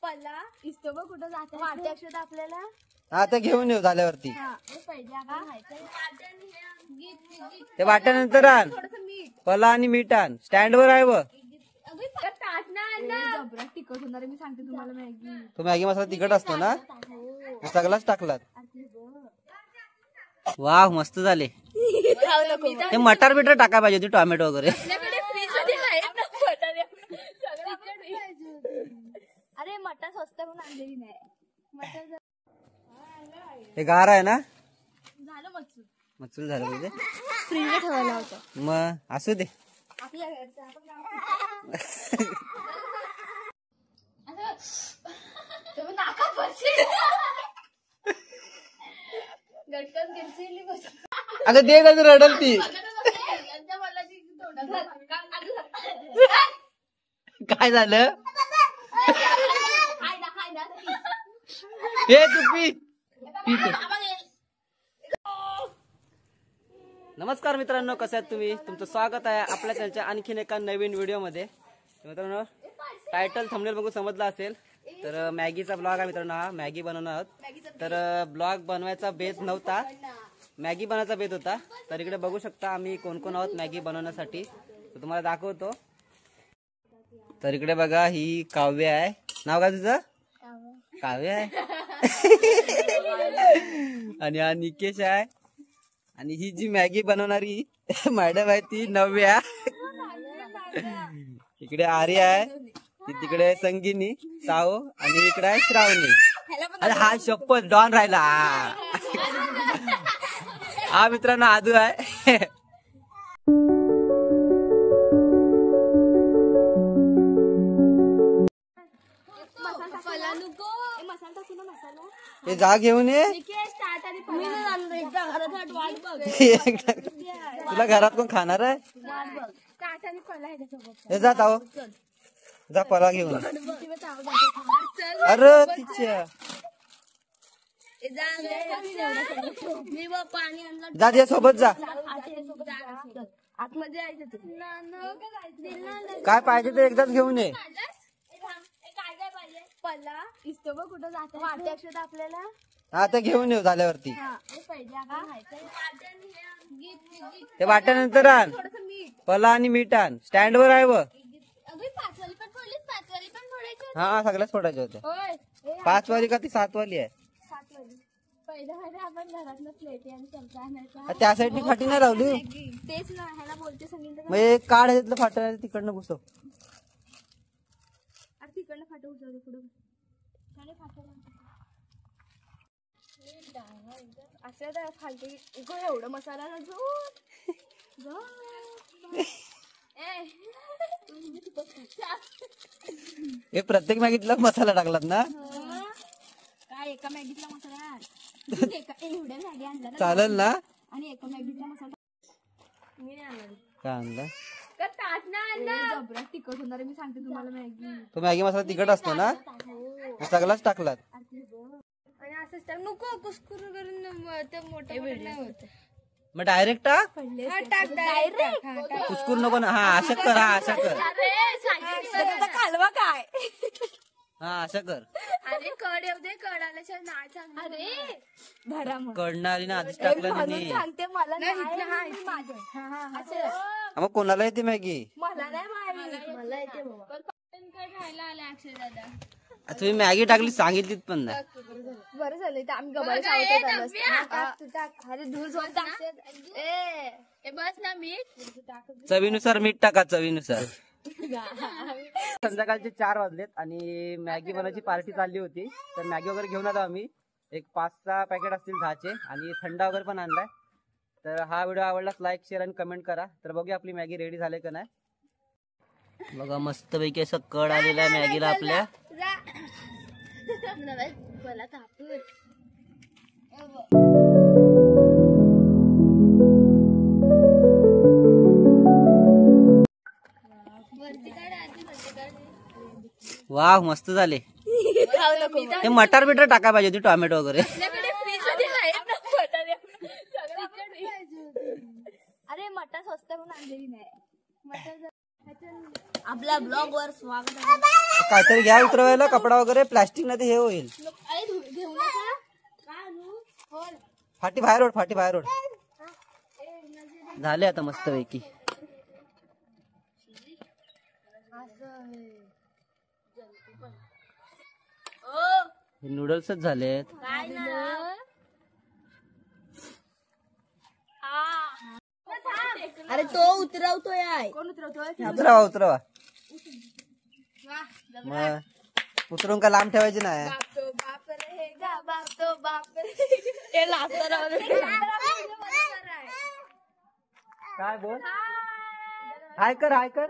पल्ला इस्तोबा कुठं जाते वाटते अक्षत आपल्याला आता घेऊन येऊ झाल्यावरती ते वाट्यानंतर आण पला आणि मीठ आण स्टँड वर आहे व तिखट होणार मी सांगते तुम्हाला मॅगी तो मॅगी मसाला तिखट असतो ना सगळाच टाकलात वाह मस्त झाले ते मटार बिटर टाका पाहिजे होती टोमॅटो वगैरे अरे मटार स्वस्त पण आणलेली नाही हे गार आहे ना झालं मच्छू मच्छूल झालं पाहिजे फ्रीजला ठेवायला होतं मग असू दे आपल्या घरचं अगं दे ग रडल ती काय झालं हे तू पी नमस्कार मित्रांनो, कसे आहात तुम्ही? तुमचं स्वागत आहे आपल्या चॅनलच्या आणखीन एका नवीन व्हिडिओ मध्ये. मित्रांनो टायटल थंबनेल बघून समजला असेल तर मॅगीचा ब्लॉग आहे मित्रांनो. हा मॅगी बनवणार आहोत. तर ब्लॉग बनवायचा बेत नव्हता, मॅगी बनवायचा बेत होता. तर इकडे बघू शकता आम्ही कोण कोण आहोत मॅगी बनवण्यासाठी, तर तुम्हाला दाखवतो. तर इकडे बघा ही काव्य आहे. नाव काय तुझं? काव्य आहे. आणि हा निकेश आहे. आणि ही जी मॅगी बनवणारी मॅडम आहे ती नव्या. इकडे आर्या आहे, ती तिकडे संगीनी साओ, आणि इकडे आहे श्रावणी. अरे हा शपथ डॉन राहिला. हा मित्रांनो आदू आहे. हे जा घेऊन ये. तुला घरात कोण खाणार आहे? हे जा ताव, जा पला घेऊन. अरे तिच्या जा त्या सोबत जा. काय पाहिजे ते एकदाच घेऊन ये. पल्ला इस्तोबा कुठं जाते वाटते अक्षत आपल्याला आता घेऊन येऊ झाल्यावरती. ते वाट्यानंतर आण पला आणि मीठ आण स्टँड वर आहे व. हा सगळ्याच फोडायचे होते. 5 वाली का ती 7 वाली आहे? आपण घरातलं प्लेट आणि चमचा आणायचा. त्या साईडनी फाटी नाही लावली. तेच ना ह्याला बोलते सांगितलं. मग एक काढ ह्यातलं फाटा तिकडनं घुसव. तिकडनं फाटा उचलते पुढे असं फालतू एवढं मसाला हे प्रत्येक मॅगीतला मसाला टाकलात ना? काय एका मॅगीतला मसाला एवढ्या मॅगी आणला चालेल ना? आणि एका मॅगीतला मसाला मी नाही आणला. काय आणलं? तिखट होणार मी सांगते तुम्हाला मॅगी. तो मॅगी मसाला तिखट असतो ना सगळाच टाकलात. आणि असं नको कुस्कुर करून मोठं मग डायरेक्ट टाक. कुस्कुर नको ना. हा असं कर. हा असं कर. कालवा काय हा असं कर. अरे कड येऊ दे. कड आल्याच्या नाही सांग. अरे भरा कडणारी ना आधीच टाकलं नाही. सांगते मला मग कोणाला येते मॅगी? मला नाही माहिती. मला येते बाबा. काय खायला आले अक्षय दादा? तुम्ही मॅगी टाकली सांगितलीत पण नाही. बरं झालं तर आम्ही गबाळ बस ना मीठ चवीनुसार मीठ टाका. चवीनुसार. संध्याकाळचे 4 वाजलेत आणि मॅगी बनवायची पार्टी चालली होती. तर मॅगी वगैरे घेऊन आलो आम्ही. एक 5-6 पॅकेट असतील 10चे, आणि थंडा वगैरे पण आणलाय. तर हा व्हिडिओ आवडलास लाईक शेअर आणि कमेंट करा. तर बघूया आपली मॅगी रेडी झाली का नाही. बघा मस्त पैकी असं कड आलेला आहे मॅगीला आपल्या. वाह मस्त झाले. ते मटार बिटर टाका पाहिजे होती टोमॅटो वगैरे. अरे मटार स्वस्त पण आणलेली नाही. आपल्या ब्लॉग वर स्वागत आहे. काहीतरी घ्या उतरवायला कपडा वगैरे प्लास्टिक मध्ये हे होईल. घेऊ नका काय आणू फाटी बाहेर ओढ फाटी बाहेर ओढ. झाले आता मस्त पैकी. हे नूडल्सच झालेत. काय ना अरे तो उतरवतोय आहे. कोण उतरवतोय? उतरवा उतरवा. मग उतरून का लांब ठेवायची नाही. काय बोल. हाय कर हाय कर.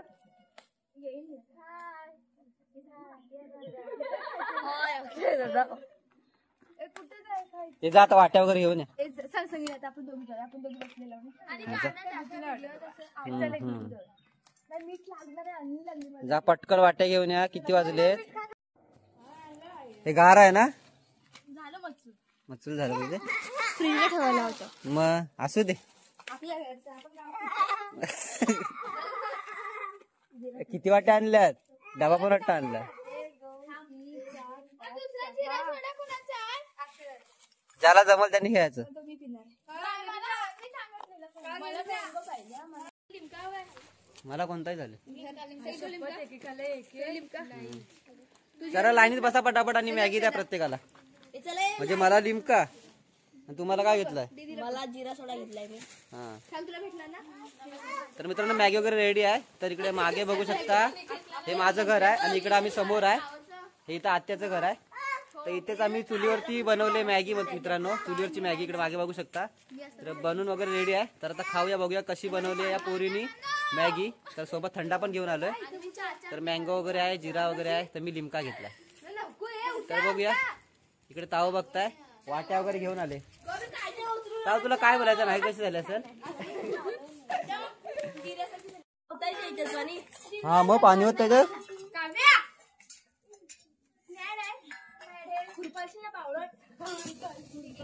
ते जा आता वाट्या वगैरे घेऊन या. जा पटकन वाट्या घेऊन या. किती वाजले. हे गार आहे ना. मचूल झालं म्हणजे फ्रीजला ठेवायला होतं. मग असू दे. किती वाट्या आणल्यात. डबा पण वाटतं आणला. ज्याला जमल त्यांनी घ्यायचं. मला कोणताही झालं. जरा लाईनीत बसा पटापट आणि मॅगी द्या प्रत्येकाला. म्हणजे मला लिमका आणि तुम्हाला काय घेतलंय. मला जिरा सोडा घेतलाय मी. हा तर मित्रांनो मॅगी वगैरे रेडी आहे. तर इकडे मागे बघू शकता हे माझं घर आहे आणि इकडे आम्ही समोर आहे. हे इथं आत्याचं घर आहे. तर इथेच आम्ही चुलीवरती बनवले मॅगी. मित्रांनो चुलीवरची मॅगी इकडे मागे बघू शकता. तर बनवून वगैरे रेडी आहे. तर आता खाऊया बघूया कशी बनवली या पोरीनी मॅगी. तर सोबत थंडा पण घेऊन आलोय. तर मँगो वगैरे आहे जिरा वगैरे आहे. तर मी लिमका घेतला. तर बघूया इकडे ताव बघताय वाट्या वगैरे घेऊन आले. ताव तुला काय बोलायचं नाही कशी झाली असेल. हा मग पाणी होत त्याच्यात.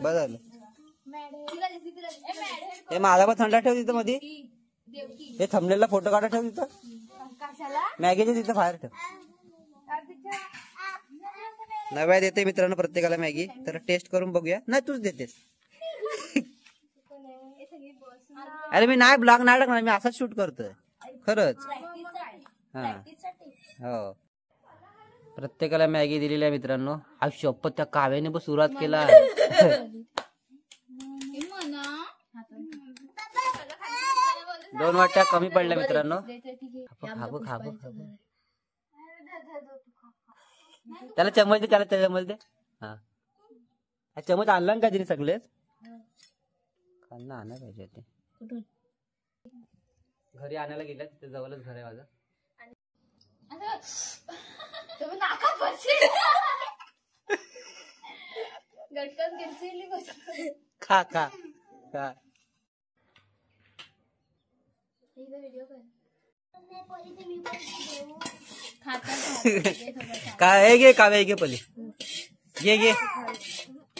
बरं झालं. हे माझा पण थंडा ठेव तिथं मध्ये. हे थंबनेलला फोटो काढा ठेव तिथं. मॅगीच्या तिथं बाहेर ठेव. नव्या देते मित्रांनो प्रत्येकाला मॅगी. तर टेस्ट करून बघूया. नाही तूच देतेस. अरे मी नाही ब्लॉग नाही टाकणार. मी असाच शूट करतोय खरंच. हा हो प्रत्येकाला मॅगी दिलेली आहे मित्रांनो. हा शपथ त्या काव्याने पण सुरुवात केला. दोन वाट्या कमी पडल्या मित्रांनो. खाबो खाबो खाबो. त्याला चमच दे. त्याला चमच दे. हा चमच आणला का तिने सगळेच. खाल्ला आणा पाहिजे ते. घरी आणायला गेल्या तिथे जवळच घर आहे माझं. खा खा खा. काय घे काव्या घे पली. घे घे.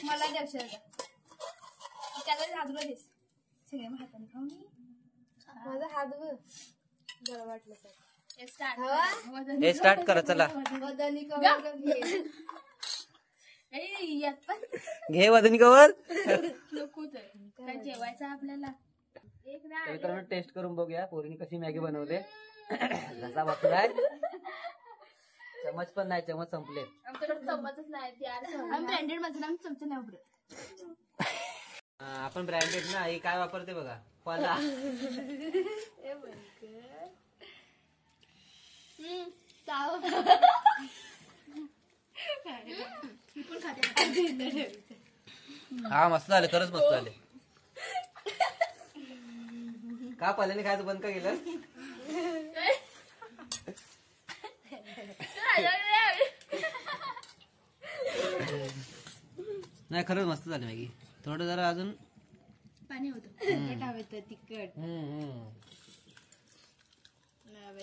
मला त्याला हात बघ सगळ्या हाताने खाऊ. माझा हात बघ जरा वाटलं तर. हे स्टार्ट करा चला. घे वजनी कवर. काय जेवायचं आपल्याला. मित्रांनो टेस्ट करून बघूया पोरीने कशी मॅगी बनवले. घसा बसलाय. चमच पण नाही. चमच संपले. आमच्याकडे चमचच नाही. ब्रँडेड मध्ये आम्ही चमचे नाही वापरत. आपण ब्रँडेड ना. हे काय वापरते बघा पला. हा मस्त झाले खरंच मस्त झाले. का पल्याने खायचं बंद का केलं. नाही खरंच मस्त झाले मॅगी. थोडं जरा अजून पाणी होतं. तिखट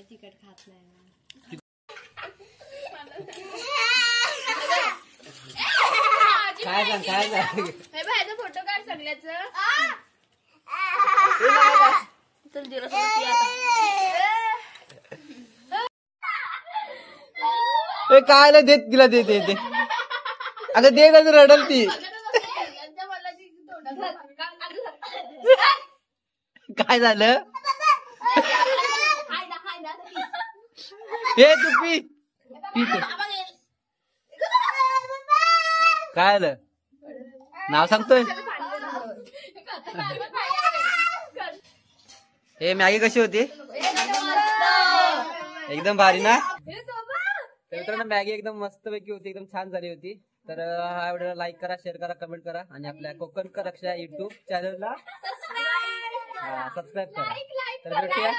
तिखट खात नाही. काय सांग काय सांग. फोटो काढ सगळ्याच. चल जिरा काय देत तिला दे दे दे अगं दे ना रडल ती काय झालं हे तू पी पी तू. काय आलं नाव सांगतोय हे मॅगी कशी होती एकदम भारी ना तर मित्रांनो मॅगी एकदम मस्त पैकी होती एकदम छान झाली होती तर हा व्हिडिओ लाईक करा शेअर करा कमेंट करा आणि आपल्या कोकणकर अक्षा युट्यूब चॅनलला सबस्क्राईब करा तर भेटूया